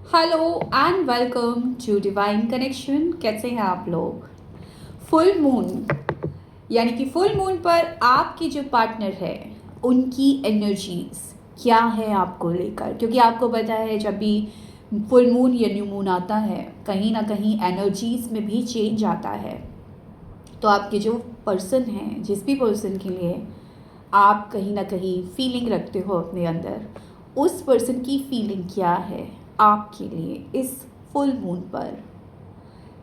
Hello and welcome to divine connection. कैसे हैं आप लोग? फुल मून यानी कि फुल मून पर आपकी जो पार्टनर है उनकी एनर्जीज क्या है आपको लेकर, क्योंकि आपको पता है जब भी फुल मून या न्यू मून आता है कहीं ना कहीं एनर्जीज में भी चेंज आता है। तो आपके जो पर्सन हैं, जिस भी पर्सन के लिए आप कहीं ना कहीं फीलिंग रखते हो अपने अंदर, उस पर्सन की फीलिंग क्या है आपके लिए इस फुल मून पर।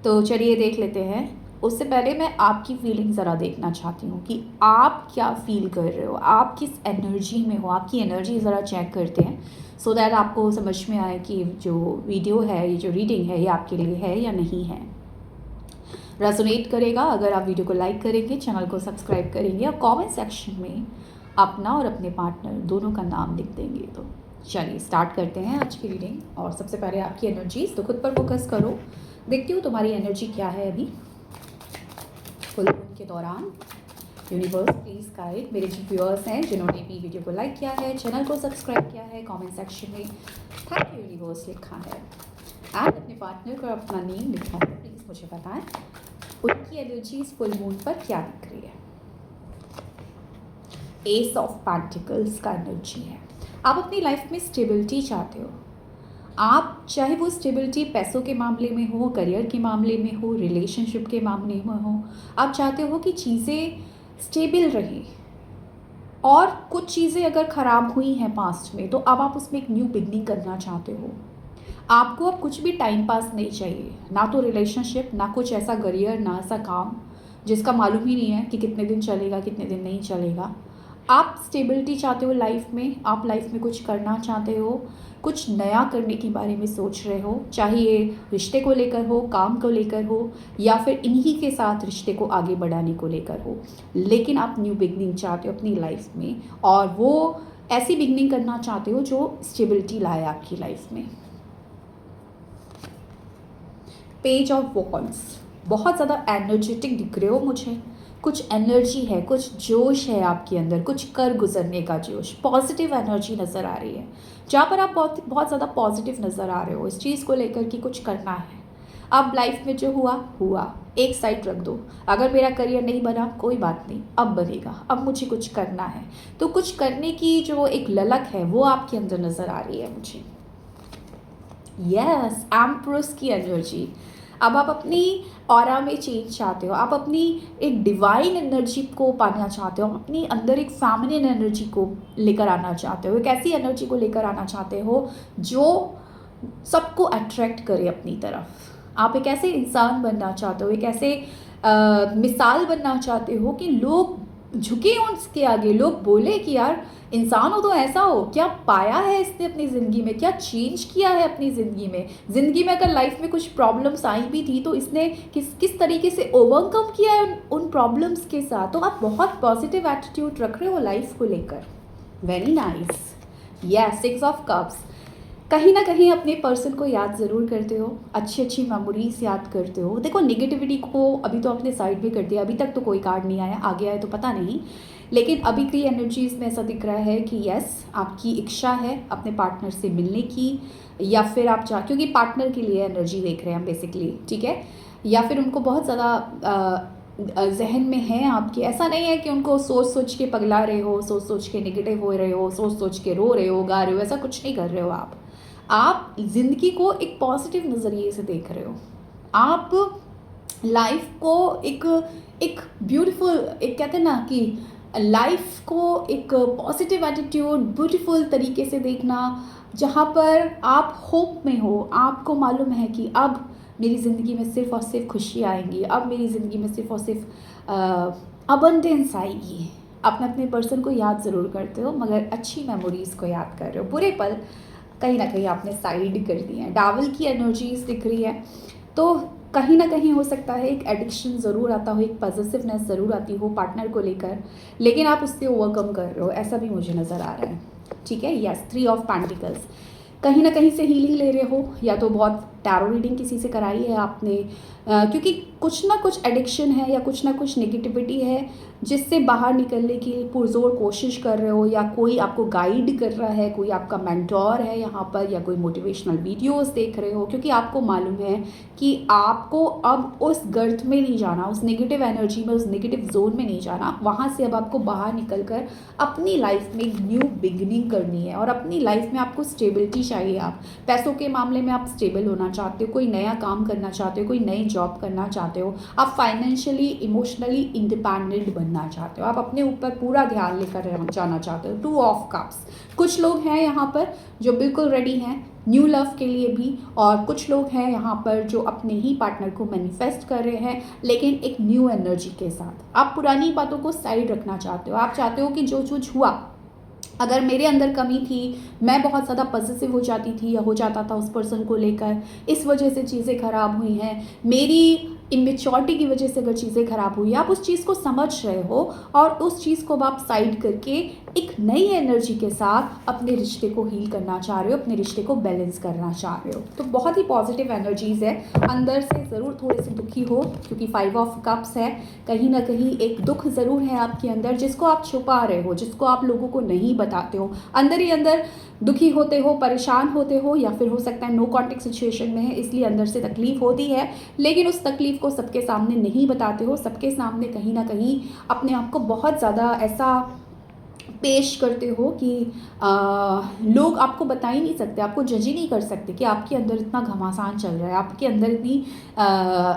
तो चलिए देख लेते हैं। उससे पहले मैं आपकी फीलिंग ज़रा देखना चाहती हूँ कि आप क्या फील कर रहे हो, आप किस एनर्जी में हो। आपकी एनर्जी ज़रा चेक करते हैं सो दैट आपको समझ में आए कि जो वीडियो है, ये जो रीडिंग है, ये आपके लिए है या नहीं है। रेजोनेट करेगा अगर आप वीडियो को लाइक करेंगे, चैनल को सब्सक्राइब करेंगे और कमेंट सेक्शन में अपना और अपने पार्टनर दोनों का नाम लिख देंगे। तो चलिए स्टार्ट करते हैं आज की रीडिंग। और सबसे पहले आपकी एनर्जीज, तो खुद पर फोकस करो। देखती हूँ तुम्हारी एनर्जी क्या है अभी फुल मून के दौरान। यूनिवर्स प्लीज गाइड मेरे जो व्यूअर्स हैं जिन्होंने भी वीडियो को लाइक किया है, चैनल को सब्सक्राइब किया है, कमेंट सेक्शन में थैंक यू यूनिवर्स लिखा है एंड अपने पार्टनर को अपना नेम लिखा है, प्लीज़ मुझे बताएं उनकी एनर्जीज फुल मून पर क्या दिख रही है। एस ऑफ पेंटिकल्स का एनर्जी है। आप अपनी लाइफ में स्टेबिलिटी चाहते हो। आप चाहे वो स्टेबिलिटी पैसों के मामले में हो, करियर के मामले में हो, रिलेशनशिप के मामले में हो, आप चाहते हो कि चीज़ें स्टेबल रहें। और कुछ चीज़ें अगर ख़राब हुई हैं पास्ट में तो अब आप उसमें एक न्यू बिगनिंग करना चाहते हो। आपको अब कुछ भी टाइम पास नहीं चाहिए, ना तो रिलेशनशिप, ना कुछ ऐसा करियर, ना ऐसा काम जिसका मालूम ही नहीं है कि कितने दिन चलेगा कितने दिन नहीं चलेगा। आप स्टेबिलिटी चाहते हो लाइफ में, आप लाइफ में कुछ करना चाहते हो, कुछ नया करने के बारे में सोच रहे हो, चाहे ये रिश्ते को लेकर हो, काम को लेकर हो, या फिर इन्हीं के साथ रिश्ते को आगे बढ़ाने को लेकर हो। लेकिन आप न्यू बिगनिंग चाहते हो अपनी लाइफ में, और वो ऐसी बिगनिंग करना चाहते हो जो स्टेबिलिटी लाए आपकी लाइफ में। पेज ऑफ वॉन्ड्स, बहुत ज़्यादा एनर्जेटिक दिख रहे हो मुझे। कुछ एनर्जी है, कुछ जोश है आपके अंदर, कुछ कर गुजरने का जोश, पॉजिटिव एनर्जी नज़र आ रही है। जहाँ पर आप बहुत बहुत ज़्यादा पॉजिटिव नज़र आ रहे हो इस चीज़ को लेकर कि कुछ करना है। अब लाइफ में जो हुआ हुआ, एक साइड रख दो। अगर मेरा करियर नहीं बना कोई बात नहीं, अब बनेगा, अब मुझे कुछ करना है। तो कुछ करने की जो एक ललक है वो आपके अंदर नज़र आ रही है मुझे। यस, एम्प्रेस की एनर्जी। अब आप अपनी ऑरा में चेंज चाहते हो, आप अपनी एक डिवाइन एनर्जी को पाना चाहते हो, अपनी अंदर एक फेमिनिन एनर्जी को लेकर आना चाहते हो, एक ऐसी एनर्जी को लेकर आना चाहते हो जो सबको अट्रैक्ट करे अपनी तरफ। आप एक ऐसे इंसान बनना चाहते हो, एक ऐसे मिसाल बनना चाहते हो कि लोग झुके उसके आगे, लोग बोले कि यार इंसान हो तो ऐसा हो, क्या पाया है इसने अपनी ज़िंदगी में, क्या चेंज किया है अपनी ज़िंदगी में। ज़िंदगी में अगर लाइफ में कुछ प्रॉब्लम्स आई भी थी तो इसने किस किस तरीके से ओवरकम किया है उन प्रॉब्लम्स के साथ। तो आप बहुत पॉजिटिव एटीट्यूड रख रहे हो लाइफ को लेकर। Very nice. Yes, six of cups. कहीं ना कहीं अपने पर्सन को याद ज़रूर करते हो, अच्छी अच्छी मेमोरीज याद करते हो। देखो नेगेटिविटी को अभी तो आपने साइड भी कर दिया, अभी तक तो कोई कार्ड नहीं आया, आगे आए तो पता नहीं। लेकिन अभी की एनर्जीज में ऐसा दिख रहा है कि यस, आपकी इच्छा है अपने पार्टनर से मिलने की, या फिर आप चाह, क्योंकि पार्टनर के लिए एनर्जी देख रहे हैं हम बेसिकली, ठीक है। या फिर उनको बहुत ज़्यादा जहन में है आपके। ऐसा नहीं है कि उनको सोच सोच के पगला रहे हो, सोच सोच के नेगेटिव हो रहे हो, सोच सोच के रो रहे हो, गा रहे हो, ऐसा कुछ नहीं कर रहे हो। आप ज़िंदगी को एक पॉजिटिव नज़रिए से देख रहे हो। आप लाइफ को एक एक ब्यूटीफुल, एक कहते हैं ना कि लाइफ को एक पॉजिटिव एटीट्यूड, ब्यूटीफुल तरीके से देखना, जहाँ पर आप होप में हो। आपको मालूम है कि अब मेरी ज़िंदगी में सिर्फ़ और सिर्फ खुशी आएंगी, अब मेरी ज़िंदगी में सिर्फ़ और सिर्फ अबंडेंस आएगी। अपने अपने पर्सन को याद ज़रूर करते हो, मगर अच्छी मेमोरीज़ को याद कर रहे हो। बुरे पल कहीं ना कहीं आपने साइड कर दिए हैं। डावल की एनर्जीज दिख रही है, तो कहीं ना कहीं हो सकता है एक एडिक्शन ज़रूर आता हो, एक पॉजिटिवनेस ज़रूर आती हो पार्टनर को लेकर, लेकिन आप उससे ओवरकम कर रहे हो, ऐसा भी मुझे नज़र आ रहा है, ठीक है। Yes, three of pentacles. कहीं ना कहीं से हीलिंग ले रहे हो, या तो बहुत टैरो रीडिंग किसी से कराई है आपने, क्योंकि कुछ ना कुछ एडिक्शन है या कुछ ना कुछ नेगेटिविटी है जिससे बाहर निकलने की पुरजोर कोशिश कर रहे हो, या कोई आपको गाइड कर रहा है, कोई आपका मेंटोर है यहाँ पर, या कोई मोटिवेशनल वीडियोस देख रहे हो, क्योंकि आपको मालूम है कि आपको अब उस गर्त में नहीं जाना, उस नेगेटिव एनर्जी में, उस नेगेटिव जोन में नहीं जाना। वहाँ से अब आपको बाहर निकल कर अपनी लाइफ में एक न्यू बिगिनिंग करनी है, और अपनी लाइफ में आपको स्टेबिलिटी चाहिए। आप पैसों के मामले में आप स्टेबल होना चाहते हो, कोई नया काम करना चाहते हो, कोई नई जॉब करना चाहते हो, आप फाइनेंशियली इमोशनली इंडिपेंडेंट बनना चाहते हो, आप अपने ऊपर पूरा ध्यान लेकर जाना चाहते हो। 2 ऑफ कप्स, कुछ लोग हैं यहाँ पर जो बिल्कुल रेडी हैं न्यू लव के लिए भी, और कुछ लोग हैं यहाँ पर जो अपने ही पार्टनर को मैनिफेस्ट कर रहे हैं, लेकिन एक न्यू एनर्जी के साथ। आप पुरानी बातों को साइड रखना चाहते हो, आप चाहते हो कि जो कुछ हुआ, अगर मेरे अंदर कमी थी, मैं बहुत ज़्यादा पॉजिटिव हो जाती थी या हो जाता था उस पर्सन को लेकर, इस वजह से चीज़ें ख़राब हुई हैं, मेरी इमेच्योरिटी की वजह से अगर चीज़ें ख़राब हुई, आप उस चीज़ को समझ रहे हो और उस चीज़ को आप साइड करके एक नई एनर्जी के साथ अपने रिश्ते को हील करना चाह रहे हो, अपने रिश्ते को बैलेंस करना चाह रहे हो। तो बहुत ही पॉजिटिव एनर्जीज़ है। अंदर से ज़रूर थोड़े से दुखी हो, क्योंकि 5 ऑफ कप्स है, कहीं ना कहीं एक दुख ज़रूर है आपके अंदर जिसको आप छुपा रहे हो, जिसको आप लोगों को नहीं बताते हो। अंदर ही अंदर दुखी होते हो, परेशान होते हो, या फिर हो सकता है नो कॉन्टेक्ट सिचुएशन में है इसलिए अंदर से तकलीफ़ होती है, लेकिन उस तकलीफ़ को सबके सामने नहीं बताते हो। सबके सामने कहीं ना कहीं अपने आप को बहुत ज़्यादा ऐसा पेश करते हो कि लोग आपको बता ही नहीं सकते, आपको जज ही नहीं कर सकते कि आपके अंदर इतना घमासान चल रहा है, आपके अंदर इतनी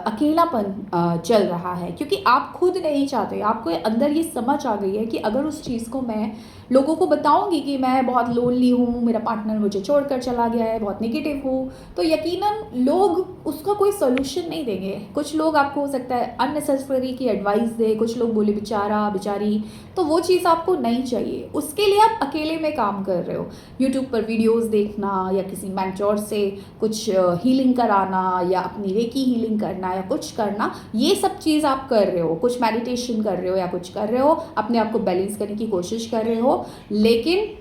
अकेलापन चल रहा है, क्योंकि आप खुद नहीं चाहते। आपको अंदर ये समझ आ गई है कि अगर उस चीज़ को मैं लोगों को बताऊंगी कि मैं बहुत लोनली हूँ, मेरा पार्टनर मुझे छोड़कर चला गया है, बहुत नेगेटिव हूँ, तो यकीनन लोग उसका कोई सोल्यूशन नहीं देंगे। कुछ लोग आपको हो सकता है अननेसेसरी की एडवाइस दे, कुछ लोग बोले बेचारा बेचारी, तो वो चीज़ आपको नहीं चाहिए। उसके लिए आप अकेले में काम कर रहे हो, यूट्यूब पर वीडियोस देखना, या किसी मेंटोर से कुछ हीलिंग कराना, या अपनी रेकी हीलिंग करना, या कुछ करना, ये सब चीज़ आप कर रहे हो, कुछ मेडिटेशन कर रहे हो या कुछ कर रहे हो, अपने आप को बैलेंस करने की कोशिश कर रहे हो, लेकिन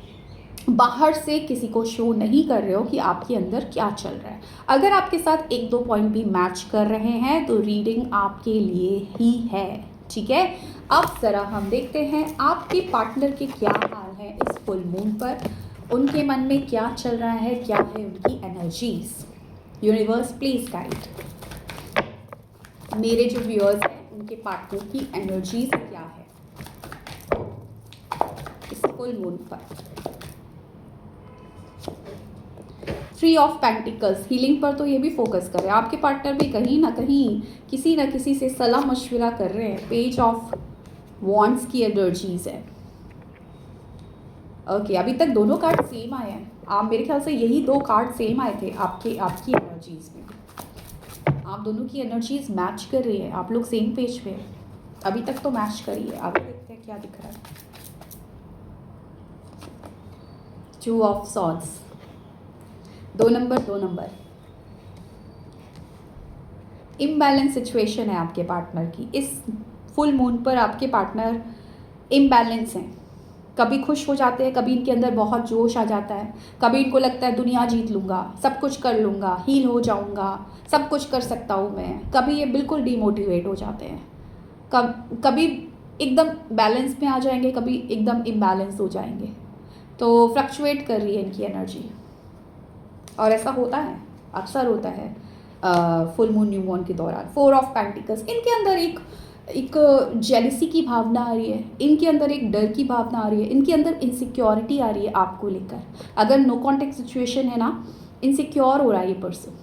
बाहर से किसी को शो नहीं कर रहे हो कि आपके अंदर क्या चल रहा है। अगर आपके साथ 1-2 पॉइंट भी मैच कर रहे हैं तो रीडिंग आपके लिए ही है, ठीक है। अब ज़रा हम देखते हैं आपके पार्टनर के क्या हाल है इस फुल मून पर, उनके मन में क्या चल रहा है, क्या है उनकी एनर्जीज। यूनिवर्स प्लीज गाइड मेरे जो व्यूअर्स हैं उनके पार्टनर की एनर्जीज क्या है इस फुल मून पर। 3 ऑफ पेंटिकल्स, हीलिंग पर तो ये भी फोकस करें, आपके पार्टनर भी कहीं ना कहीं किसी ना किसी से सलाह मशविरा कर रहे हैं। पेज ऑफ वॉन्ड्स की एनर्जीज है। ओके, अभी तक दोनों कार्ड सेम आए हैं। आप मेरे ख्याल से यही 2 कार्ड सेम आए थे आपकी एनर्जीज में। आप दोनों की एनर्जीज मैच कर रही है, आप लोग सेम पेज पे अभी तक तो मैच करी है। आगे देखते हैं क्या दिख रहा है। 2 of swords, 2 number imbalance situation है आपके पार्टनर की। इस फुल मून पर आपके पार्टनर इम्बैलेंस हैं, कभी खुश हो जाते हैं, कभी इनके अंदर बहुत जोश आ जाता है, कभी इनको लगता है दुनिया जीत लूँगा, सब कुछ कर लूँगा, हील हो जाऊँगा, सब कुछ कर सकता हूँ मैं, कभी ये बिल्कुल डिमोटिवेट हो जाते हैं, कभी एकदम बैलेंस में आ जाएंगे, कभी एकदम इम्बैलेंस हो जाएंगे। तो फ्लक्चुएट कर रही है इनकी एनर्जी, और ऐसा होता है, अक्सर होता है फुल मून न्यू मून के दौरान। 4 ऑफ पेंटिकल्स, इनके अंदर एक जेलिसी की भावना आ रही है, इनके अंदर एक डर की भावना आ रही है, इनके अंदर इनसिक्योरिटी आ रही है आपको लेकर। अगर नो कॉन्टेक्ट सिचुएशन है ना, इनसिक्योर हो रहा है ये पर्सन।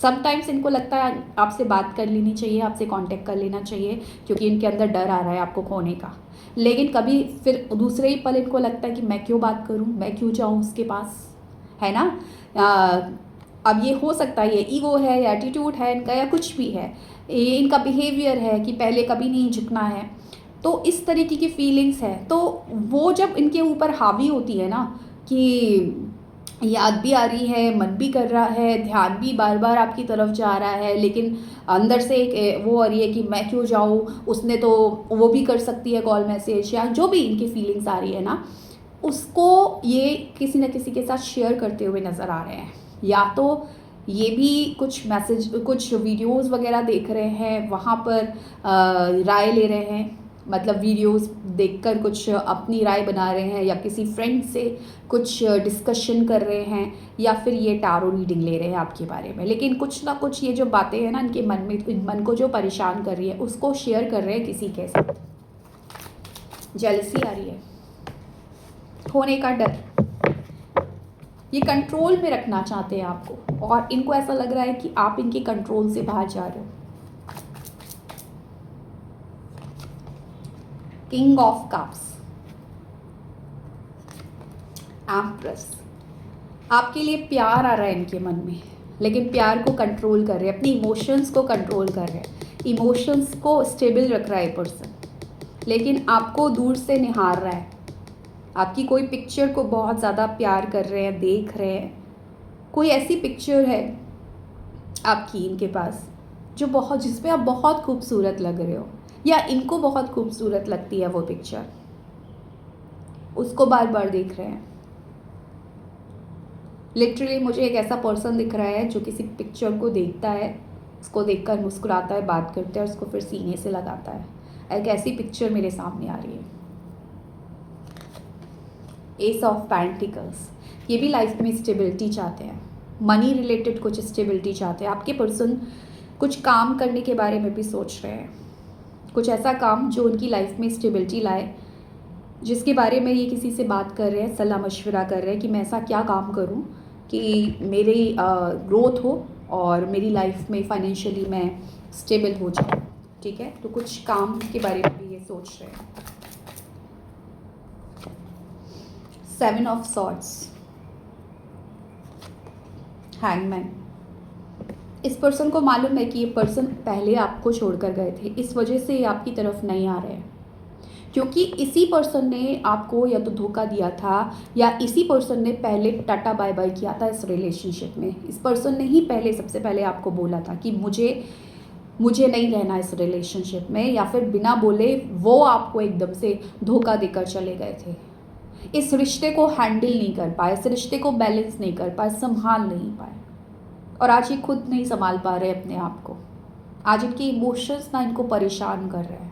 समटाइम्स इनको लगता है आपसे बात कर लेनी चाहिए, आपसे कांटेक्ट कर लेना चाहिए, क्योंकि इनके अंदर डर आ रहा है आपको खोने का। लेकिन कभी फिर दूसरे ही पल इनको लगता है कि मैं क्यों बात करूं, मैं क्यों जाऊं उसके पास, है ना। अब ये हो सकता है ये ईगो है या एटीट्यूड है इनका, या कुछ भी है, ये इनका बिहेवियर है कि पहले कभी नहीं झुकना है, तो इस तरीके की फीलिंग्स है। तो वो जब इनके ऊपर हावी होती है ना, कि याद भी आ रही है, मन भी कर रहा है, ध्यान भी बार बार आपकी तरफ जा रहा है, लेकिन अंदर से एक वो आ रही है कि मैं क्यों जाऊँ, उसने तो वो भी कर सकती है कॉल मैसेज, या जो भी इनकी फीलिंग्स आ रही है ना, उसको ये किसी न किसी के साथ शेयर करते हुए नज़र आ रहे हैं, या तो ये भी कुछ मैसेज, कुछ वीडियोस वगैरह देख रहे हैं, वहाँ पर राय ले रहे हैं, मतलब वीडियोस देखकर कुछ अपनी राय बना रहे हैं, या किसी फ्रेंड से कुछ डिस्कशन कर रहे हैं, या फिर ये टारो रीडिंग ले रहे हैं आपके बारे में। लेकिन कुछ ना कुछ ये जो बातें हैं ना इनके मन में, मन को जो परेशान कर रही है, उसको शेयर कर रहे हैं किसी के साथ। जेलसी आ रही है, खोने का डर, ये कंट्रोल में रखना चाहते हैं आपको, और इनको ऐसा लग रहा है कि आप इनके कंट्रोल से बाहर जा रहे हो। किंग ऑफ कप्स, एम्प्रेस, आपके लिए प्यार आ रहा है इनके मन में, लेकिन प्यार को कंट्रोल कर रहे हैं, अपनी इमोशंस को कंट्रोल कर रहे हैं, इमोशंस को स्टेबल रख रहा है पर्सन, लेकिन आपको दूर से निहार रहा है, आपकी कोई पिक्चर को बहुत ज़्यादा प्यार कर रहे हैं, देख रहे हैं। कोई ऐसी पिक्चर है आपकी इनके पास जो बहुत, जिसपे आप बहुत खूबसूरत लग रहे हो, या इनको बहुत खूबसूरत लगती है वो पिक्चर, उसको बार बार देख रहे हैं। लिटरली मुझे एक ऐसा पर्सन दिख रहा है जो किसी पिक्चर को देखता है, उसको देखकर मुस्कुराता है, बात करता है, उसको फिर सीने से लगाता है। एक ऐसी पिक्चर मेरे सामने आ रही है। एस ऑफ पेंटिकल्स, ये भी लाइफ में स्टेबिलिटी चाहते हैं, मनी रिलेटेड कुछ स्टेबिलिटी चाहते हैं। आपके पर्सन कुछ काम करने के बारे में भी सोच रहे हैं, कुछ ऐसा काम जो उनकी लाइफ में स्टेबिलिटी लाए, जिसके बारे में ये किसी से बात कर रहे हैं, सलाह मशवरा कर रहे हैं कि मैं ऐसा क्या काम करूं कि मेरी ग्रोथ हो और मेरी लाइफ में फाइनेंशियली मैं स्टेबल हो जाऊं। ठीक है, तो कुछ काम के बारे में भी ये सोच रहे हैं। 7 ऑफ सॉर्ड्स, हैंगमैन, इस पर्सन को मालूम है कि ये पर्सन पहले आपको छोड़कर गए थे, इस वजह से ये आपकी तरफ नहीं आ रहे हैं, क्योंकि इसी पर्सन ने आपको या तो धोखा दिया था, या इसी पर्सन ने पहले टाटा बाय बाय किया था इस रिलेशनशिप में। इस पर्सन ने ही पहले, सबसे पहले आपको बोला था कि मुझे नहीं रहना इस रिलेशनशिप में, या फिर बिना बोले वो आपको एकदम से धोखा देकर चले गए थे। इस रिश्ते को हैंडल नहीं कर पाए, इस रिश्ते को बैलेंस नहीं कर पाए, संभाल नहीं पाए, और आज ये खुद नहीं संभाल पा रहे अपने आप को। आज इनके इमोशंस ना इनको परेशान कर रहे हैं।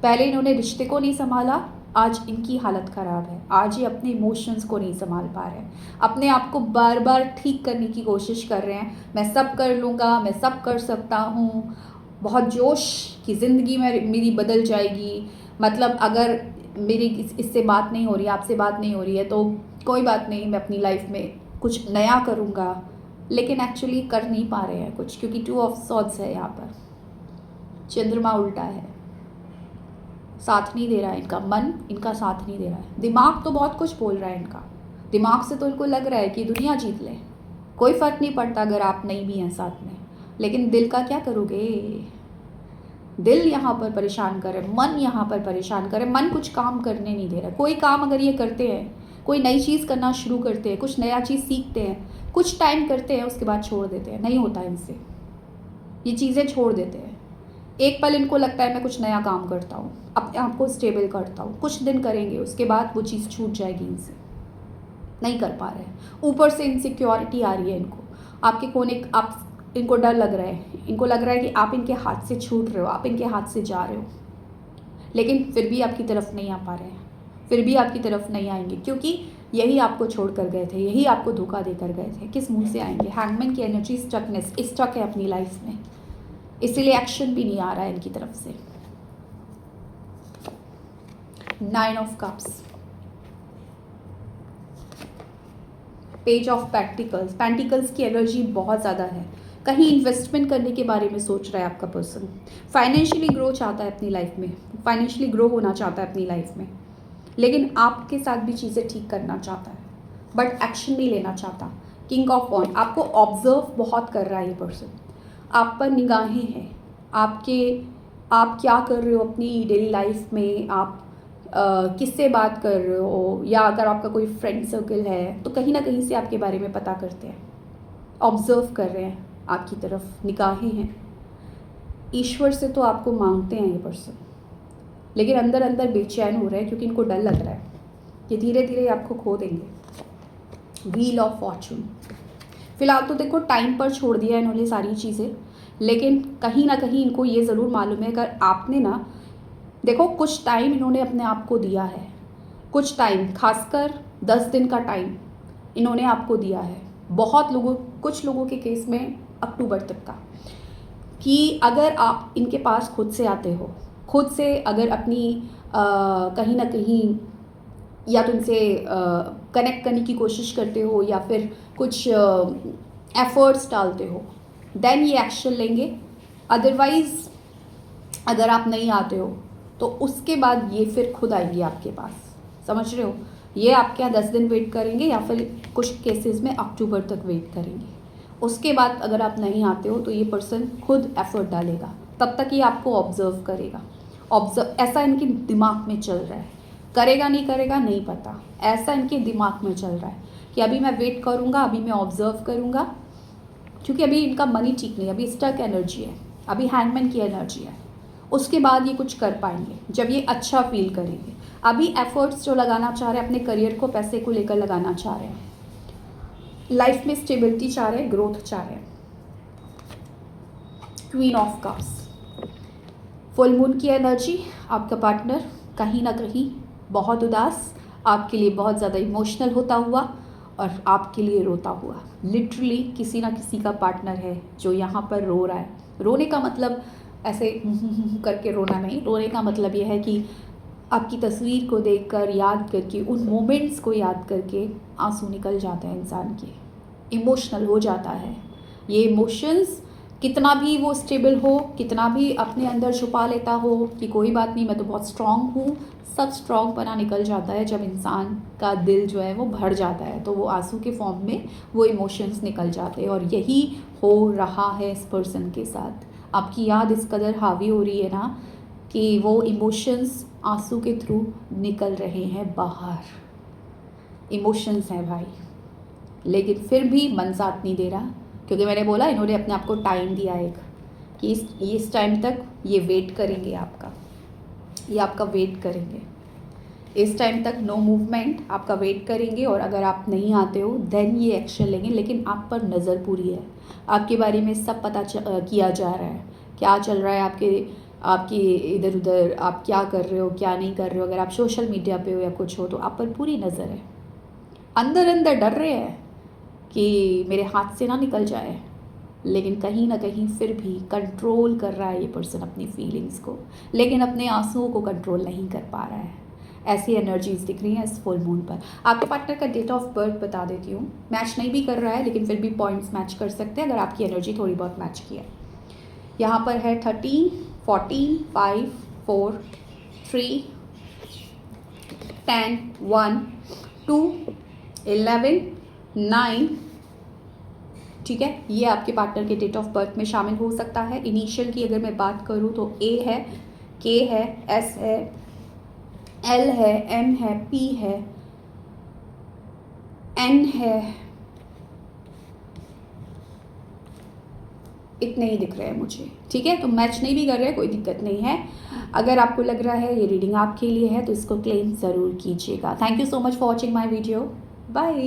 पहले इन्होंने रिश्ते को नहीं संभाला, आज इनकी हालत ख़राब है। आज ये अपने इमोशंस को नहीं संभाल पा रहे हैं, अपने आप को बार बार ठीक करने की कोशिश कर रहे हैं। मैं सब कर लूँगा, मैं सब कर सकता हूँ, बहुत जोश की ज़िंदगी में मेरी बदल जाएगी, मतलब अगर मेरी इससे बात नहीं हो रही, आपसे बात नहीं हो रही है तो कोई बात नहीं, मैं अपनी लाइफ में कुछ नया करूँगा। लेकिन एक्चुअली कर नहीं पा रहे हैं कुछ, क्योंकि 2 ऑफ सॉर्ड्स है यहाँ पर, चंद्रमा उल्टा है, साथ नहीं दे रहा है इनका मन, इनका साथ नहीं दे रहा है। दिमाग तो बहुत कुछ बोल रहा है इनका, दिमाग से तो इनको लग रहा है कि दुनिया जीत ले, कोई फ़र्क नहीं पड़ता अगर आप नहीं भी हैं साथ में, लेकिन दिल का क्या करोगे? दिल यहाँ पर परेशान करे, मन यहाँ पर परेशान करे, मन कुछ काम करने नहीं दे रहा। कोई काम अगर ये करते हैं, कोई नई चीज़ करना शुरू करते हैं, कुछ नया चीज़ सीखते हैं, कुछ टाइम करते हैं, उसके बाद छोड़ देते हैं, नहीं होता इनसे, ये चीज़ें छोड़ देते हैं। एक पल इनको लगता है मैं कुछ नया काम करता हूँ, अपने आप को स्टेबल करता हूँ, कुछ दिन करेंगे, उसके बाद वो चीज़ छूट जाएगी इनसे, नहीं कर पा रहे हैं। ऊपर से इनसिक्योरिटी आ रही है इनको, आपके कोने, आप, इनको डर लग रहा है, इनको लग रहा है कि आप इनके हाथ से छूट रहे हो, आप इनके हाथ से जा रहे हो, लेकिन फिर भी आपकी तरफ नहीं आ पा रहे हैं, फिर भी आपकी तरफ नहीं आएंगे, क्योंकि यही आपको छोड़ कर गए थे, यही आपको धोखा देकर गए थे। किस मुंह से आएंगे? हैंगमैन की एनर्जी, स्टकनेस, स्टक है अपनी लाइफ में, इसीलिए एक्शन भी नहीं आ रहा है इनकी तरफ से। 9 of cups, page of pentacles, pentacles की एनर्जी बहुत ज़्यादा है। कहीं इन्वेस्टमेंट करने के बारे में सोच रहा है आपका पर्सन, फाइनेंशियली ग्रो चाहता है अपनी लाइफ में, फाइनेंशियली ग्रो होना चाहता है अपनी लाइफ में, लेकिन आपके साथ भी चीज़ें ठीक करना चाहता है, बट एक्शन नहीं लेना चाहता। किंग ऑफ वॉन्ड, आपको ऑब्जर्व बहुत कर रहा है ये पर्सन, आप पर निगाहें हैं, आप क्या कर रहे हो अपनी डेली लाइफ में, आप किससे बात कर रहे हो, या अगर आपका कोई फ्रेंड सर्कल है तो कहीं ना कहीं से आपके बारे में पता करते हैं, ऑब्जर्व कर रहे हैं, आपकी तरफ निगाहें हैं। ईश्वर से तो आपको मांगते हैं ये पर्सन, लेकिन अंदर अंदर बेचैन हो रहे हैं, क्योंकि इनको डर लग रहा है, ये धीरे धीरे आपको खो देंगे। व्हील ऑफ फॉर्चून, फिलहाल तो देखो टाइम पर छोड़ दिया इन्होंने सारी चीज़ें, लेकिन कहीं ना कहीं इनको ये ज़रूर मालूम है अगर आपने ना, देखो कुछ टाइम इन्होंने अपने आप को दिया है, कुछ टाइम, खासकर 10 दिन का टाइम इन्होंने आपको दिया है। बहुत लोगों, कुछ लोगों के केस में अक्टूबर तक का, कि अगर आप इनके पास खुद से आते हो, खुद से अगर अपनी कहीं ना कहीं या तो इनसे कनेक्ट करने की कोशिश करते हो या फिर कुछ एफर्ट्स डालते हो, देन ये एक्शन लेंगे। अदरवाइज़ अगर आप नहीं आते हो तो उसके बाद ये फिर खुद आएंगे आपके पास, समझ रहे हो। ये आपके यहाँ 10 दिन वेट करेंगे या फिर कुछ केसेस में अक्टूबर तक वेट करेंगे। उसके बाद अगर आप नहीं आते हो तो ये पर्सन खुद एफर्ट डालेगा, तब तक ये आपको ऑब्जर्व करेगा। ऑब्जर्व, ऐसा इनके दिमाग में चल रहा है, करेगा नहीं करेगा नहीं पता, ऐसा इनके दिमाग में चल रहा है कि अभी मैं वेट करूँगा, अभी मैं ऑब्जर्व करूँगा, क्योंकि अभी इनका मनी ठीक नहीं, अभी स्टक एनर्जी है, अभी हैंगमैन की एनर्जी है। उसके बाद ये कुछ कर पाएंगे जब ये अच्छा फील करेंगे। अभी एफर्ट्स जो लगाना चाह रहे हैं अपने करियर को, पैसे को लेकर लगाना चाह रहे हैं, लाइफ में स्टेबिलिटी चाह रहे हैं, ग्रोथ चाह रहे हैं। Queen of cups, full moon की एनर्जी, आपका पार्टनर कहीं ना कहीं बहुत उदास, आपके लिए बहुत ज़्यादा इमोशनल होता हुआ और आपके लिए रोता हुआ। लिटरली किसी ना किसी का पार्टनर है जो यहाँ पर रो रहा है। रोने का मतलब ऐसे करके रोना नहीं, रोने का मतलब यह है कि आपकी तस्वीर को देखकर, याद करके, उन मोमेंट्स को याद करके आंसू निकल जाते हैं इंसान के, इमोशनल हो जाता है। ये इमोशंस कितना भी वो स्टेबल हो, कितना भी अपने अंदर छुपा लेता हो कि कोई बात नहीं मैं तो बहुत स्ट्रॉन्ग हूँ, सब स्ट्रॉन्ग पना निकल जाता है जब इंसान का दिल जो है वो भर जाता है, तो वो आंसू के फॉर्म में वो इमोशंस निकल जाते हैं। और यही हो रहा है इस पर्सन के साथ। आपकी याद इस कदर हावी हो रही है ना कि वो इमोशंस आंसू के थ्रू निकल रहे हैं बाहर। इमोशंस हैं भाई, लेकिन फिर भी मन साथ नहीं दे रहा, क्योंकि मैंने बोला इन्होंने अपने आप को टाइम दिया एक कि इस टाइम तक ये वेट करेंगे आपका, ये आपका वेट करेंगे, इस टाइम तक नो मूवमेंट, आपका वेट करेंगे। और अगर आप नहीं आते हो देन ये एक्शन लेंगे, लेकिन आप पर नज़र पूरी है, आपके बारे में सब पता किया जा रहा है, क्या चल रहा है आपके इधर उधर, आप क्या कर रहे हो क्या नहीं कर रहे हो। अगर आप सोशल मीडिया पे हो या कुछ हो तो आप पर पूरी नज़र है। अंदर अंदर डर रहे हैं कि मेरे हाथ से ना निकल जाए, लेकिन कहीं ना कहीं फिर भी कंट्रोल कर रहा है ये पर्सन अपनी फीलिंग्स को, लेकिन अपने आंसुओं को कंट्रोल नहीं कर पा रहा है। ऐसी एनर्जीज दिख रही हैं इस फुल मून पर। आपके पार्टनर का डेट ऑफ बर्थ बता देती हूँ, मैच नहीं भी कर रहा है लेकिन फिर भी पॉइंट्स मैच कर सकते हैं अगर आपकी एनर्जी थोड़ी बहुत मैच की है। यहाँ पर है 13, 14, 5, 4, 3, 10, 1, 2, 11, 9, ठीक है। ये आपके पार्टनर के डेट ऑफ बर्थ में शामिल हो सकता है। इनिशियल की अगर मैं बात करूँ तो ए है, के है, एस है, एल है, एम है, पी है, एन है, इतने ही दिख रहे हैं मुझे, ठीक है। तो मैच नहीं भी कर रहे हैं, कोई दिक्कत नहीं है। अगर आपको लग रहा है ये रीडिंग आपके लिए है तो इसको क्लेम ज़रूर कीजिएगा। Thank you so much for watching my video, bye.